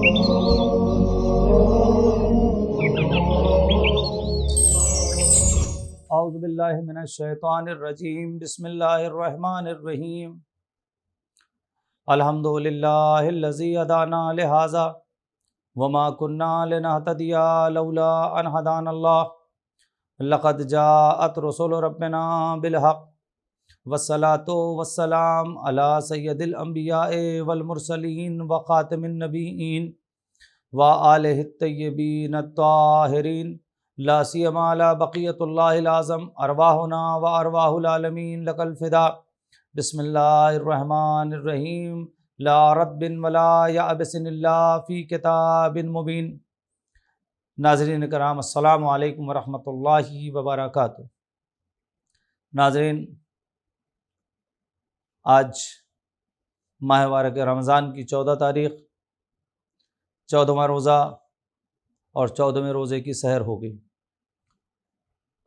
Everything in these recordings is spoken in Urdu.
اعوذ باللہ من الشیطان الرجیم، بسم اللہ الرحمن الرحیم۔ الحمد للہ الذی ہدانا لہذا وما كنا لنهتدی لولا ان ہدانا اللہ، لقد جاءت رسل ربنا بالحق والصلاة والسلام علی سید الانبیاء والمرسلین وخاتم النبیین وآلہ الطیبین الطاہرین، لا سیما علی بقیۃ اللہ العظم، ارواحنا و ارواح العالمین لک الفدا۔ بسم اللہ الرحمن الرحیم، لا رتب ولا یابس الا فی کتاب مبین۔ ناظرین کرام، السلام علیکم ورحمۃ اللہ وبرکاتہ۔ ناظرین، آج ماہ مبارک رمضان کی 14 تاریخ، 14واں روزہ اور 14ویں روزے کی سحر ہو گئی۔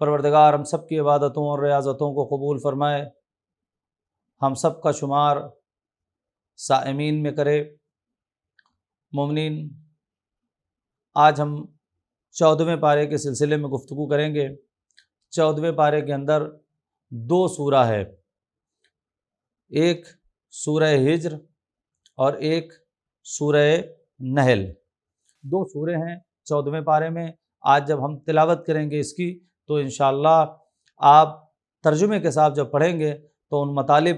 پروردگار ہم سب کی عبادتوں اور ریاضتوں کو قبول فرمائے، ہم سب کا شمار صائمین میں کرے۔ مومنین، آج ہم 14ویں پارے کے سلسلے میں گفتگو کریں گے۔ 14ویں پارے کے اندر 2 سورہ ہے، ایک سورہ ہجر اور ایک سورہ نحل۔ 2 سورے ہیں 14ویں پارے میں۔ آج جب ہم تلاوت کریں گے اس کی تو انشاءاللہ آپ ترجمے کے ساتھ جب پڑھیں گے تو ان مطالب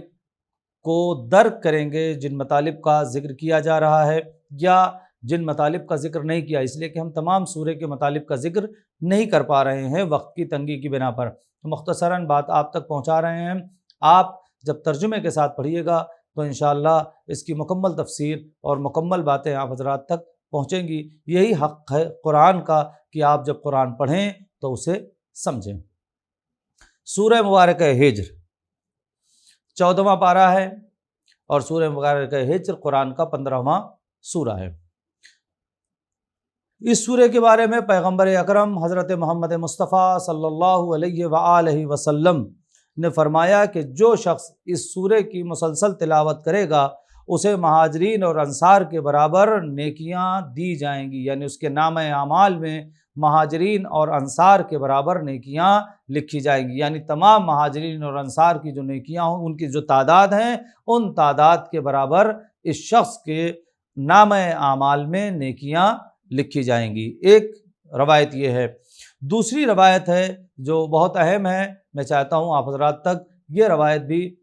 کو درک کریں گے جن مطالب کا ذکر کیا جا رہا ہے یا جن مطالب کا ذکر نہیں کیا، اس لیے کہ ہم تمام سورے کے مطالب کا ذکر نہیں کر پا رہے ہیں وقت کی تنگی کی بنا پر، تو مختصراً بات آپ تک پہنچا رہے ہیں۔ آپ جب ترجمے کے ساتھ پڑھیے گا تو انشاءاللہ اس کی مکمل تفسیر اور مکمل باتیں آپ حضرات تک پہنچیں گی۔ یہی حق ہے قرآن کا کہ آپ جب قرآن پڑھیں تو اسے سمجھیں۔ سورہ مبارکہ ہجر 14واں پارہ ہے اور سورہ مبارکہ ہجر قرآن کا 15واں سورہ ہے۔ اس سورہ کے بارے میں پیغمبر اکرم حضرت محمد مصطفیٰ صلی اللہ علیہ وآلہ وسلم نے فرمایا کہ جو شخص اس سورہ کی مسلسل تلاوت کرے گا اسے مہاجرین اور انصار کے برابر نیکیاں دی جائیں گی، یعنی اس کے نامہ اعمال میں مہاجرین اور انصار کے برابر نیکیاں لکھی جائیں گی، یعنی تمام مہاجرین اور انصار کی جو نیکیاں ہوں ان کی جو تعداد ہیں ان تعداد کے برابر اس شخص کے نامہ اعمال میں نیکیاں لکھی جائیں گی۔ ایک روایت یہ ہے۔ دوسری روایت ہے جو بہت اہم ہے، میں چاہتا ہوں آپ حضرات تک یہ روایت بھی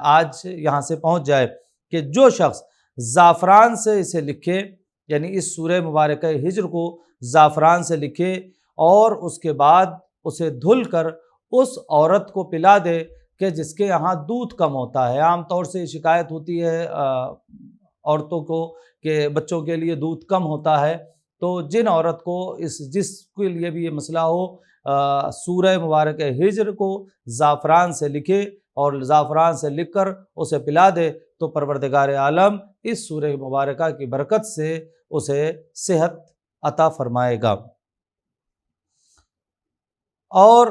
آج یہاں سے پہنچ جائے کہ جو شخص زعفران سے اسے لکھے، یعنی اس سورہ مبارکہ ہجر کو زعفران سے لکھے اور اس کے بعد اسے دھل کر اس عورت کو پلا دے کہ جس کے یہاں دودھ کم ہوتا ہے۔ عام طور سے شکایت ہوتی ہے عورتوں کو کہ بچوں کے لیے دودھ کم ہوتا ہے، تو جن عورت کو جس کے لیے بھی یہ مسئلہ ہو سورہ مبارکہ ہجر کو زعفران سے لکھے اور زعفران سے لکھ کر اسے پلا دے تو پروردگار عالم اس سورہ مبارکہ کی برکت سے اسے صحت عطا فرمائے گا۔ اور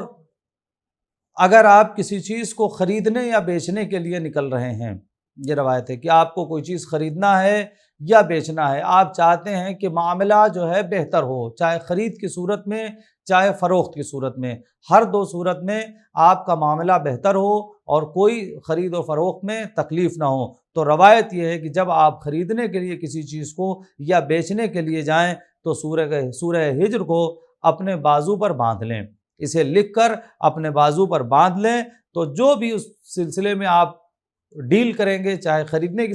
اگر آپ کسی چیز کو خریدنے یا بیچنے کے لیے نکل رہے ہیں، یہ روایت ہے کہ آپ کو کوئی چیز خریدنا ہے یا بیچنا ہے، آپ چاہتے ہیں کہ معاملہ جو ہے بہتر ہو، چاہے خرید کی صورت میں چاہے فروخت کی صورت میں، ہر 2 صورت میں آپ کا معاملہ بہتر ہو اور کوئی خرید و فروخت میں تکلیف نہ ہو، تو روایت یہ ہے کہ جب آپ خریدنے کے لیے کسی چیز کو یا بیچنے کے لیے جائیں تو سورہ ہجر کو اپنے بازو پر باندھ لیں، اسے لکھ کر اپنے بازو پر باندھ لیں، تو جو بھی اس سلسلے میں آپ ڈیل کریں گے، چاہے خریدنے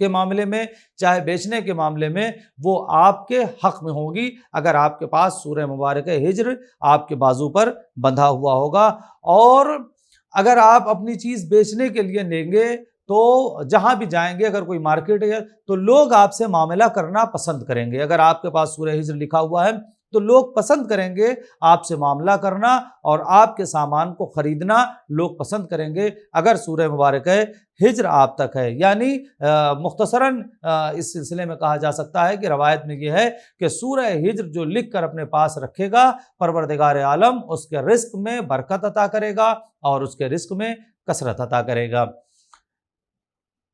کے معاملے میں چاہے بیچنے کے معاملے میں، وہ آپ کے حق میں ہوگی اگر آپ کے پاس سورہ مبارکہ ہجر آپ کے بازو پر بندھا ہوا ہوگا۔ اور اگر آپ اپنی چیز بیچنے کے لیے لیں گے تو جہاں بھی جائیں گے، اگر کوئی مارکیٹ ہے تو لوگ آپ سے معاملہ کرنا پسند کریں گے۔ اگر آپ کے پاس سورہ ہجر لکھا ہوا ہے تو لوگ پسند کریں گے آپ سے معاملہ کرنا اور آپ کے سامان کو خریدنا لوگ پسند کریں گے اگر سورہ مبارکہ ہجر آپ تک ہے۔ یعنی مختصراً اس سلسلے میں کہا جا سکتا ہے کہ روایت میں یہ ہے کہ سورہ ہجر جو لکھ کر اپنے پاس رکھے گا، پروردگار عالم اس کے رزق میں برکت عطا کرے گا اور اس کے رزق میں کثرت عطا کرے گا۔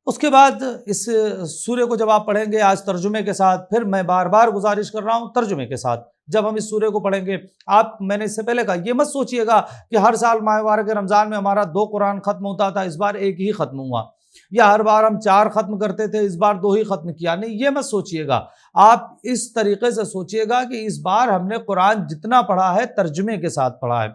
اس کے بعد اس سورے کو جب آپ پڑھیں گے آج ترجمے کے ساتھ، پھر میں بار بار گزارش کر رہا ہوں ترجمے کے ساتھ جب ہم اس سورے کو پڑھیں گے، میں نے اس سے پہلے کہا یہ مت سوچئے گا کہ ہر سال ماہ مبارک رمضان میں ہمارا 2 قرآن ختم ہوتا تھا، اس بار ایک ہی ختم ہوا، یا ہر بار ہم 4 ختم کرتے تھے، اس بار 2 ہی ختم کیا. نہیں، یہ مت سوچئے گا. آپ اس طریقے سے سوچئے گا کہ اس بار ہم نے قرآن جتنا پڑھا ہے ترجمے کے ساتھ پڑھا ہے.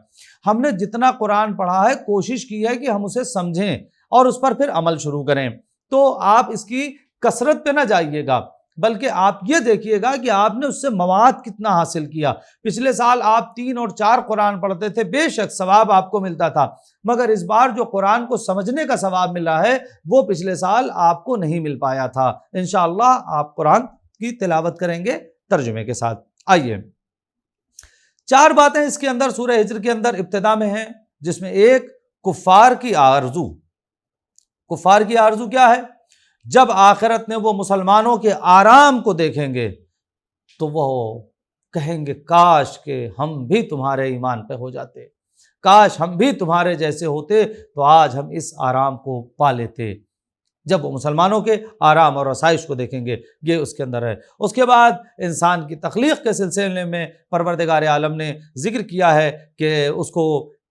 ہم نے جتنا قرآن پڑھا ہے کوشش کی ہے کہ ہم اسے سمجھیں اور اس پر پھر عمل شروع کریں. تو آپ اس کی کثرت پہ نہ جائیے گا، بلکہ آپ یہ دیکھیے گا کہ آپ نے اس سے مواد کتنا حاصل کیا. پچھلے سال آپ 3 اور 4 قرآن پڑھتے تھے، بے شک ثواب آپ کو ملتا تھا، مگر اس بار جو قرآن کو سمجھنے کا ثواب ملا ہے وہ پچھلے سال آپ کو نہیں مل پایا تھا. انشاءاللہ آپ قرآن کی تلاوت کریں گے ترجمے کے ساتھ. آئیے 4 باتیں اس کے اندر سورہ ہجر کے اندر ابتدا میں ہیں، جس میں ایک کفار کی آرزو. کفار کی آرزو کیا ہے؟ جب آخرت میں وہ مسلمانوں کے آرام کو دیکھیں گے تو وہ کہیں گے کاش کہ ہم بھی تمہارے ایمان پہ ہو جاتے، کاش ہم بھی تمہارے جیسے ہوتے تو آج ہم اس آرام کو پا لیتے. جب وہ مسلمانوں کے آرام اور آسائش کو دیکھیں گے، یہ اس کے اندر ہے. اس کے بعد انسان کی تخلیق کے سلسلے میں پروردگار عالم نے ذکر کیا ہے کہ اس کو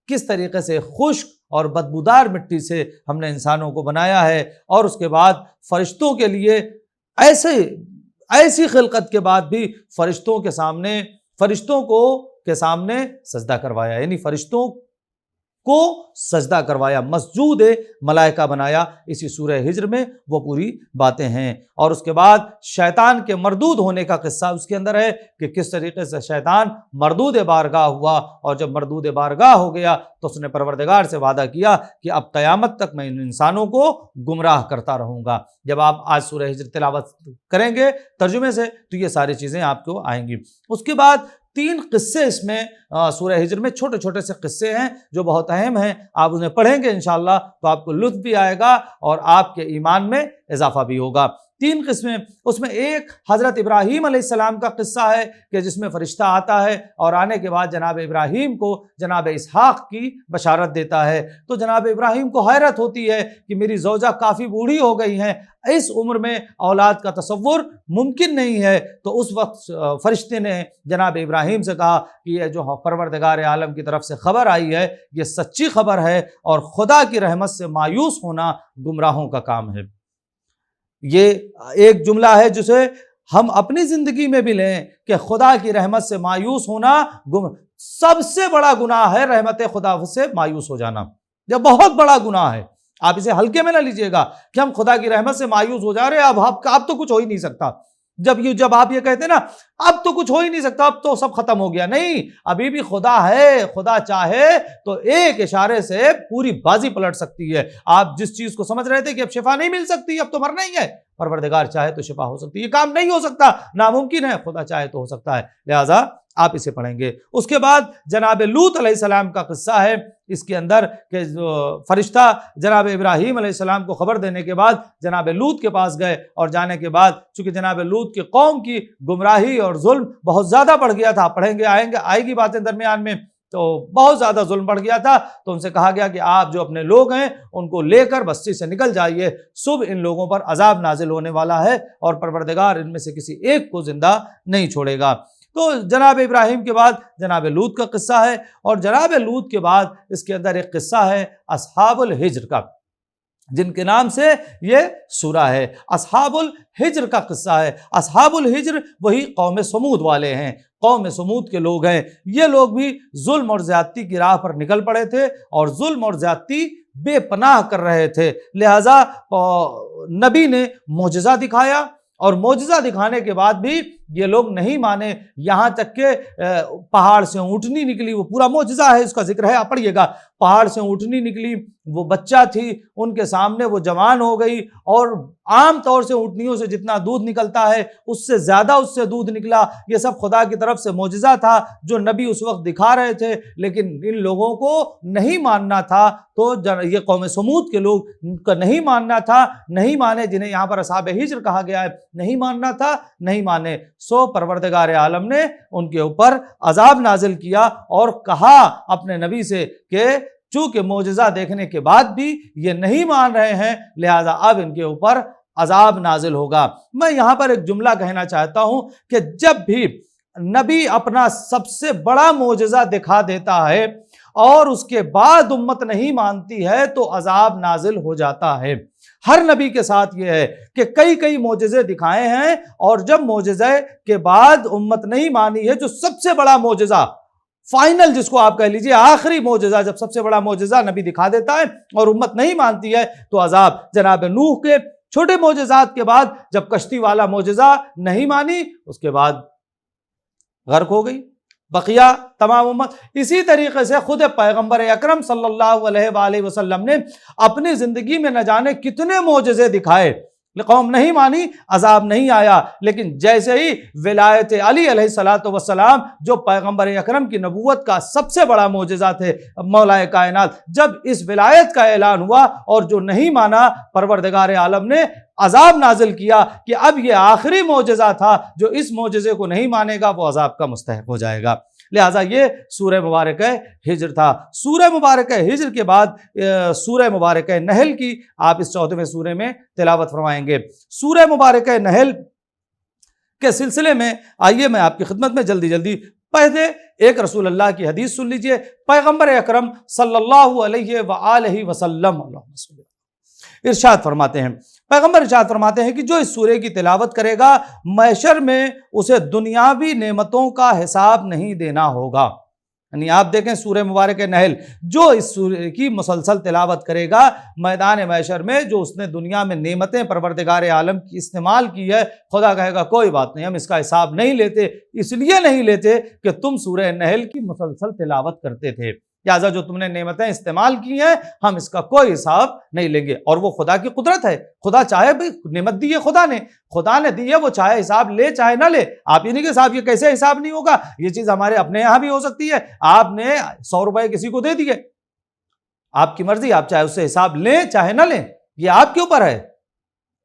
کس طریقے سے خشک اور بدبودار مٹی سے ہم نے انسانوں کو بنایا ہے، اور اس کے بعد فرشتوں کے لیے ایسی خلقت کے بعد بھی فرشتوں کے سامنے سجدہ کروایا، یعنی فرشتوں کو سجدہ کروایا، مسجود ملائکہ بنایا. اسی سورہ ہجر میں وہ پوری باتیں ہیں. اور اس کے بعد شیطان کے مردود ہونے کا قصہ اس کے اندر ہے کہ کس طریقے سے شیطان مردود بارگاہ ہوا، اور جب مردود بارگاہ ہو گیا تو اس نے پروردگار سے وعدہ کیا کہ اب قیامت تک میں ان انسانوں کو گمراہ کرتا رہوں گا. جب آپ آج سورہ ہجر تلاوت کریں گے ترجمے سے تو یہ ساری چیزیں آپ کو آئیں گی. اس کے بعد 3 قصے اس میں سورہ ہجر میں چھوٹے چھوٹے سے قصے ہیں جو بہت اہم ہیں. آپ انہیں پڑھیں گے انشاءاللہ تو آپ کو لطف بھی آئے گا اور آپ کے ایمان میں اضافہ بھی ہوگا. 3 قسمیں، اس میں ایک حضرت ابراہیم علیہ السلام کا قصہ ہے کہ جس میں فرشتہ آتا ہے اور آنے کے بعد جناب ابراہیم کو جناب اسحاق کی بشارت دیتا ہے. تو جناب ابراہیم کو حیرت ہوتی ہے کہ میری زوجہ کافی بوڑھی ہو گئی ہیں، اس عمر میں اولاد کا تصور ممکن نہیں ہے. تو اس وقت فرشتے نے جناب ابراہیم سے کہا کہ یہ جو پروردگار عالم کی طرف سے خبر آئی ہے یہ سچی خبر ہے، اور خدا کی رحمت سے مایوس ہونا گمراہوں کا کام ہے. یہ ایک جملہ ہے جسے ہم اپنی زندگی میں بھی لیں کہ خدا کی رحمت سے مایوس ہونا سب سے بڑا گناہ ہے. رحمت خدا سے مایوس ہو جانا یہ بہت بڑا گناہ ہے. آپ اسے ہلکے میں نہ لیجئے گا کہ ہم خدا کی رحمت سے مایوس ہو جا رہے ہیں، اب تو کچھ ہو ہی نہیں سکتا. جب آپ یہ کہتے ہیں نا اب تو کچھ ہو ہی نہیں سکتا، اب تو سب ختم ہو گیا، نہیں، ابھی بھی خدا ہے. خدا چاہے تو ایک اشارے سے پوری بازی پلٹ سکتی ہے. آپ جس چیز کو سمجھ رہے تھے کہ اب شفا نہیں مل سکتی، اب تو مرنا ہی ہے، پروردگار چاہے تو شفا ہو سکتی ہے. یہ کام نہیں ہو سکتا، ناممکن ہے، خدا چاہے تو ہو سکتا ہے. لہٰذا آپ اسے پڑھیں گے. اس کے بعد جناب لوط علیہ السلام کا قصہ ہے اس کے اندر کہ فرشتہ جناب ابراہیم علیہ السلام کو خبر دینے کے بعد جناب لوط کے پاس گئے، اور جانے کے بعد چونکہ جناب لوط کی قوم کی گمراہی اور ظلم بہت زیادہ بڑھ گیا تھا، پڑھیں گے آئے گی باتیں درمیان میں، تو بہت زیادہ ظلم بڑھ گیا تھا. تو ان سے کہا گیا کہ آپ جو اپنے لوگ ہیں ان کو لے کر بستی سے نکل جائیے، صبح ان لوگوں پر عذاب نازل ہونے والا ہے اور پروردگار ان میں سے کسی ایک کو زندہ نہیں چھوڑے گا. تو جناب ابراہیم کے بعد جناب لوط کا قصہ ہے، اور جناب لوط کے بعد اس کے اندر ایک قصہ ہے اصحاب الحجر کا، جن کے نام سے یہ سورہ ہے. اصحاب الحجر کا قصہ ہے. اصحاب الحجر وہی قوم سمود والے ہیں، قوم سمود کے لوگ ہیں. یہ لوگ بھی ظلم اور زیادتی کی راہ پر نکل پڑے تھے اور ظلم اور زیادتی بے پناہ کر رہے تھے. لہٰذا نبی نے معجزہ دکھایا، اور معجزہ دکھانے کے بعد بھی یہ لوگ نہیں مانے، یہاں تک کہ پہاڑ سے اونٹنی نکلی. وہ پورا معجزہ ہے، اس کا ذکر ہے، آپ پڑھیے گا. پہاڑ سے اونٹنی نکلی، وہ بچہ تھی، ان کے سامنے وہ جوان ہو گئی، اور عام طور سے اونٹنیوں سے جتنا دودھ نکلتا ہے اس سے زیادہ اس سے دودھ نکلا. یہ سب خدا کی طرف سے معجزہ تھا جو نبی اس وقت دکھا رہے تھے، لیکن ان لوگوں کو نہیں ماننا تھا. تو یہ قوم سمود کے لوگ کا نہیں ماننا تھا، نہیں مانے، جنہیں یہاں پر اصحاب ہجر کہا گیا ہے، نہیں ماننا تھا، نہیں مانے. سو پروردگار عالم نے ان کے اوپر عذاب نازل کیا اور کہا اپنے نبی سے کہ چونکہ معجزہ دیکھنے کے بعد بھی یہ نہیں مان رہے ہیں، لہٰذا اب ان کے اوپر عذاب نازل ہوگا۔ میں یہاں پر ایک جملہ کہنا چاہتا ہوں کہ جب بھی نبی اپنا سب سے بڑا معجزہ دکھا دیتا ہے اور اس کے بعد امت نہیں مانتی ہے تو عذاب نازل ہو جاتا ہے۔ ہر نبی کے ساتھ یہ ہے کہ کئی معجزے دکھائے ہیں، اور جب معجزے کے بعد امت نہیں مانی ہے، جو سب سے بڑا معجزہ فائنل جس کو آپ کہہ لیجئے آخری معجزہ، جب سب سے بڑا معجزہ نبی دکھا دیتا ہے اور امت نہیں مانتی ہے تو عذاب۔ جناب نوح کے چھوٹے معجزات کے بعد جب کشتی والا معجزہ نہیں مانی، اس کے بعد غرق ہو گئی بقیہ تمام امت۔ اسی طریقے سے خود پیغمبر اکرم صلی اللہ علیہ وآلہ وسلم نے اپنی زندگی میں نہ جانے کتنے معجزے دکھائے، قوم نہیں مانی، عذاب نہیں آیا۔ لیکن جیسے ہی ولایت علی علیہ السلام جو پیغمبر اکرم کی نبوت کا سب سے بڑا معجزہ تھے، مولا کائنات، جب اس ولایت کا اعلان ہوا اور جو نہیں مانا، پروردگار عالم نے عذاب نازل کیا کہ اب یہ آخری معجزہ تھا، جو اس معجزے کو نہیں مانے گا وہ عذاب کا مستحق ہو جائے گا۔ لہٰذا یہ سورہ مبارکہ ہجر تھا۔ سورہ مبارکہ ہجر کے بعد سورہ مبارکہ نحل کی آپ اس 14ویں سورے میں تلاوت فرمائیں گے۔ سورہ مبارکہ نحل کے سلسلے میں آئیے میں آپ کی خدمت میں جلدی پہلے ایک رسول اللہ کی حدیث سن لیجئے۔ پیغمبر اکرم صلی اللہ علیہ وآلہ وسلم ارشاد فرماتے ہیں، پیغمبر ارشاد فرماتے ہیں کہ جو اس سورے کی تلاوت کرے گا محشر میں اسے دنیاوی نعمتوں کا حساب نہیں دینا ہوگا۔ یعنی آپ دیکھیں سورہ مبارکہ نحل، جو اس سورے کی مسلسل تلاوت کرے گا میدان محشر میں جو اس نے دنیا میں نعمتیں پروردگار عالم کی استعمال کی ہے، خدا کہے گا کوئی بات نہیں، ہم اس کا حساب نہیں لیتے، اس لیے نہیں لیتے کہ تم سورہ نحل کی مسلسل تلاوت کرتے تھے، لہٰذا جو تم نے نعمتیں استعمال کی ہیں ہم اس کا کوئی حساب نہیں لیں گے۔ اور وہ خدا کی قدرت ہے، خدا چاہے بھی نعمت دی ہے، خدا نے دی ہے، وہ چاہے حساب لے چاہے نہ لے۔ آپ یہ نہیں کہ صاحب یہ کیسے حساب نہیں ہوگا، یہ چیز ہمارے اپنے یہاں بھی ہو سکتی ہے۔ آپ نے 100 روپے کسی کو دے دیے، آپ کی مرضی، آپ چاہے اس سے حساب لیں چاہے نہ لیں، یہ آپ کے اوپر ہے۔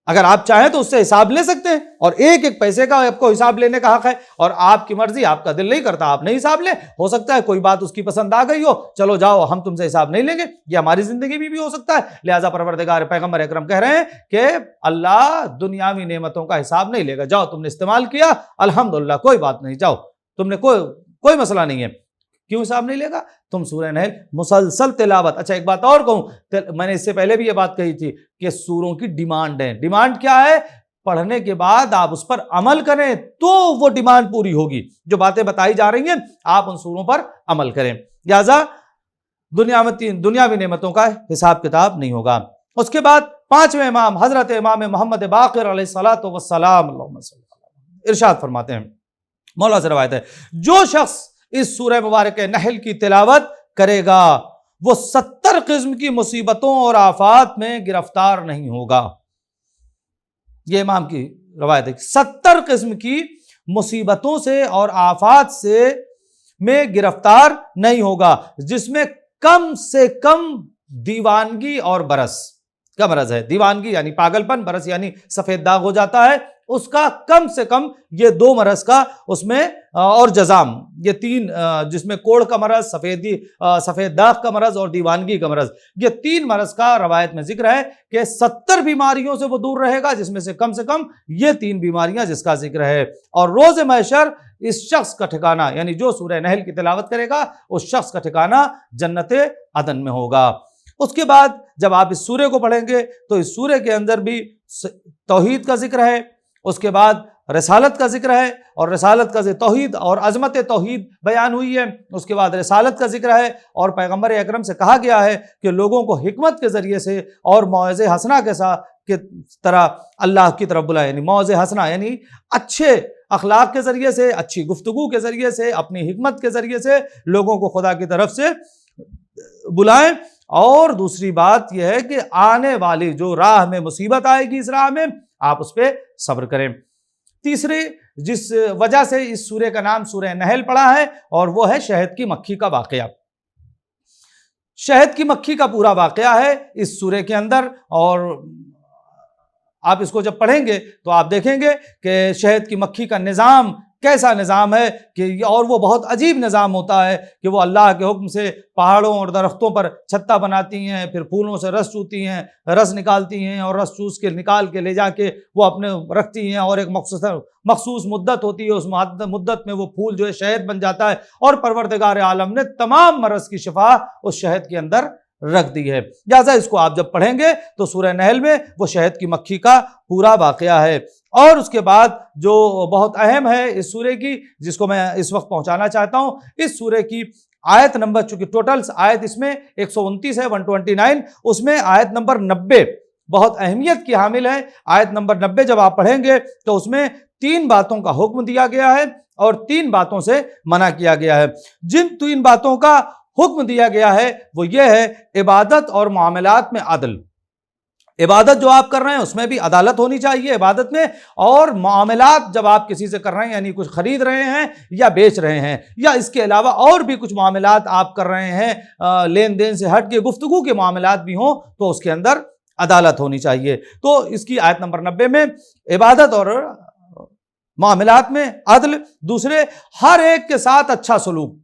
اگر آپ چاہیں تو اس سے حساب لے سکتے ہیں، اور ایک پیسے کا آپ کو حساب لینے کا حق ہے، اور آپ کی مرضی، آپ کا دل نہیں کرتا آپ نہیں حساب لیں، ہو سکتا ہے کوئی بات اس کی پسند آ گئی ہو، چلو جاؤ ہم تم سے حساب نہیں لیں گے، یہ ہماری زندگی میں بھی ہو سکتا ہے۔ لہٰذا پروردگار پیغمبر اکرم کہہ رہے ہیں کہ اللہ دنیاوی نعمتوں کا حساب نہیں لے گا، جاؤ تم نے استعمال کیا الحمدللہ کوئی بات نہیں، جاؤ تم نے کوئی مسئلہ نہیں ہے۔ کیوں حساب نہیں لے گا؟ تم سورہ نحل مسلسل تلاوت۔ اچھا ایک بات اور کہوں، میں نے اس سے پہلے بھی یہ بات کہی تھی کہ سوروں کی ڈیمانڈ ہے۔ ڈیمانڈ کیا ہے؟ پڑھنے کے بعد آپ اس پر عمل کریں تو وہ ڈیمانڈ پوری ہوگی۔ جو باتیں بتائی جا رہی ہیں آپ ان سوروں پر عمل کریں، لہذا دنیاوی نعمتوں کا حساب کتاب نہیں ہوگا۔ اس کے بعد 5ویں امام حضرت امام محمد باقر علیہ الصلوۃ والسلام ارشاد فرماتے ہیں، مولا سے روایت ہے، جو شخص اس سورہ مبارکہ نحل کی تلاوت کرے گا وہ 70 قسم کی مصیبتوں اور آفات میں گرفتار نہیں ہوگا۔ یہ امام کی روایت ہے، 70 قسم کی مصیبتوں سے اور آفات سے میں گرفتار نہیں ہوگا، جس میں کم سے کم دیوانگی اور برس کا مرض ہے۔ دیوانگی یعنی پاگل پن، برس یعنی سفید داغ ہو جاتا ہے، اس کا کم سے کم یہ 2 مرض کا اس میں، اور جزام، یہ 3 جس میں کوڑ کا مرض، سفید داغ کا مرض اور دیوانگی کا مرض، یہ 3 مرض کا روایت میں ذکر ہے کہ 70 بیماریوں سے وہ دور رہے گا، جس میں سے کم یہ 3 بیماریاں جس کا ذکر ہے۔ اور روز محشر اس شخص کا ٹھکانہ، یعنی جو سورہ نحل کی تلاوت کرے گا اس شخص کا ٹھکانہ جنت عدن میں ہوگا۔ اس کے بعد جب آپ اس سورے کو پڑھیں گے تو اس سورے کے اندر بھی توحید کا ذکر ہے، اس کے بعد رسالت کا ذکر ہے، اور رسالت کا توحید اور عظمت توحید بیان ہوئی ہے۔ اس کے بعد رسالت کا ذکر ہے، اور پیغمبر اکرم سے کہا گیا ہے کہ لوگوں کو حکمت کے ذریعے سے اور موعظہ حسنہ کے ساتھ کی طرح اللہ کی طرف بلائے، یعنی موعظہ حسنہ یعنی اچھے اخلاق کے ذریعے سے، اچھی گفتگو کے ذریعے سے، اپنی حکمت کے ذریعے سے لوگوں کو خدا کی طرف سے بلائیں۔ اور دوسری بات یہ ہے کہ آنے والی جو راہ میں مصیبت آئے گی، اس راہ میں آپ اس پہ صبر کریں۔ تیسری جس وجہ سے اس سورے کا نام سورہ نحل پڑا ہے، اور وہ ہے شہد کی مکھی کا واقعہ۔ شہد کی مکھی کا پورا واقعہ ہے اس سورے کے اندر، اور آپ اس کو جب پڑھیں گے تو آپ دیکھیں گے کہ شہد کی مکھی کا نظام کیسا نظام ہے کہ اور وہ بہت عجیب نظام ہوتا ہے کہ وہ اللہ کے حکم سے پہاڑوں اور درختوں پر چھتا بناتی ہیں، پھر پھولوں سے رس چوتی ہیں، رس نکالتی ہیں اور رس چوس کے نکال کے لے جا کے وہ اپنے رکھتی ہیں، اور ایک مخصوص مدت ہوتی ہے، اس مدت میں وہ پھول جو ہے شہد بن جاتا ہے، اور پروردگار عالم نے تمام مرض کی شفا اس شہد کے اندر رکھ دی ہے۔ لہٰذا اس کو آپ جب پڑھیں گے تو سورہ نحل میں وہ شہد کی مکھی کا پورا واقعہ ہے۔ اور اس کے بعد جو بہت اہم ہے اس سورے کی، جس کو میں اس وقت پہنچانا چاہتا ہوں، اس سورے کی آیت نمبر، چونکہ ٹوٹل آیت اس میں 129 ہے، 129، اس میں آیت نمبر 90 بہت اہمیت کی حامل ہے۔ آیت نمبر 90 جب آپ پڑھیں گے تو اس میں 3 باتوں کا حکم دیا گیا ہے اور 3 باتوں سے منع کیا گیا ہے۔ جن 3 باتوں کا حکم دیا گیا ہے وہ یہ ہے: عبادت اور معاملات میں عدل۔ عبادت جو آپ کر رہے ہیں اس میں بھی عدالت ہونی چاہیے عبادت میں، اور معاملات جب آپ کسی سے کر رہے ہیں، یعنی کچھ خرید رہے ہیں یا بیچ رہے ہیں، یا اس کے علاوہ اور بھی کچھ معاملات آپ کر رہے ہیں، لین دین سے ہٹ کے گفتگو کے معاملات بھی ہوں، تو اس کے اندر عدالت ہونی چاہیے۔ تو اس کی آیت نمبر 90 میں عبادت اور معاملات میں عدل۔ دوسرے، ہر ایک کے ساتھ اچھا سلوک،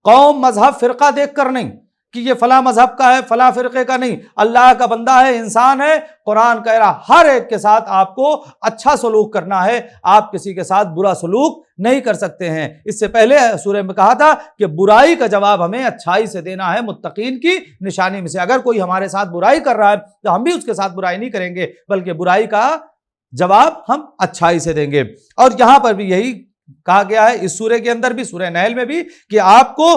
قوم، مذہب، فرقہ دیکھ کر نہیں کہ یہ فلاں مذہب کا ہے، فلاں فرقے کا نہیں، اللہ کا بندہ ہے، انسان ہے، قرآن کہہ رہا ہر ایک کے ساتھ آپ کو اچھا سلوک کرنا ہے، آپ کسی کے ساتھ برا سلوک نہیں کر سکتے ہیں۔ اس سے پہلے سورہ میں کہا تھا کہ برائی کا جواب ہمیں اچھائی سے دینا ہے، متقین کی نشانی میں سے۔ اگر کوئی ہمارے ساتھ برائی کر رہا ہے تو ہم بھی اس کے ساتھ برائی نہیں کریں گے، بلکہ برائی کا جواب ہم اچھائی سے دیں گے۔ اور یہاں پر بھی یہی کہا گیا ہے، اس سورے کے اندر بھی، سورہ نحل میں بھی، کہ آپ کو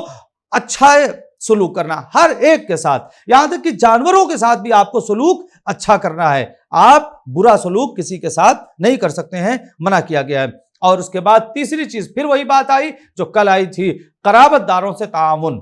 اچھا سلوک کرنا ہر ایک کے ساتھ، یہاں تک کہ جانوروں کے ساتھ بھی آپ کو سلوک اچھا کرنا ہے، آپ برا سلوک کسی کے ساتھ نہیں کر سکتے ہیں، منع کیا گیا ہے۔ اور اس کے بعد تیسری چیز پھر وہی بات آئی جو کل آئی تھی، قرابت داروں سے تعاون۔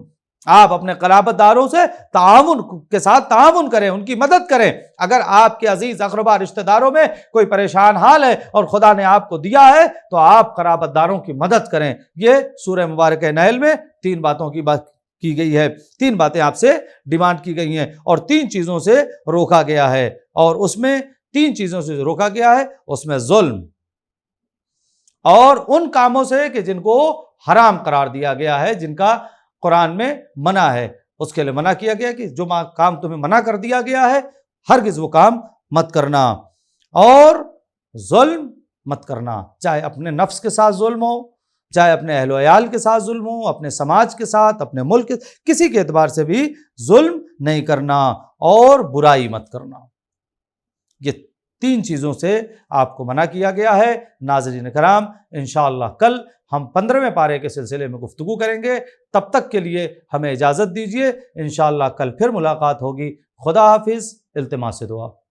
آپ اپنے قرابت داروں سے تعاون کریں، ان کی مدد کریں۔ اگر آپ کے عزیز اقربا رشتہ داروں میں کوئی پریشان حال ہے اور خدا نے آپ کو دیا ہے تو آپ قرابت داروں کی مدد کریں۔ یہ سورہ مبارکہ نحل میں 3 باتوں کی بات کی گئی ہے، 3 باتیں آپ سے ڈیمانڈ کی گئی ہیں، اور 3 چیزوں سے روکا گیا ہے۔ اور اس میں 3 چیزوں سے روکا گیا ہے، اس میں ظلم اور ان کاموں سے کہ جن کو حرام قرار دیا گیا ہے، جن کا قرآن میں منع ہے، اس کے لیے منع کیا گیا کہ جو کام تمہیں منع کر دیا گیا ہے ہرگز وہ کام مت کرنا، اور ظلم مت کرنا، چاہے اپنے نفس کے ساتھ ظلم ہو، چاہے اپنے اہل و عیال کے ساتھ ظلم ہو، اپنے سماج کے ساتھ، اپنے ملک، کسی کے اعتبار سے بھی ظلم نہیں کرنا، اور برائی مت کرنا۔ یہ 3 چیزوں سے آپ کو منع کیا گیا ہے۔ ناظرین کرام، انشاءاللہ کل ہم 15ویں پارے کے سلسلے میں گفتگو کریں گے، تب تک کے لیے ہمیں اجازت دیجیے، انشاءاللہ کل پھر ملاقات ہوگی۔ خدا حافظ، التماس دعا۔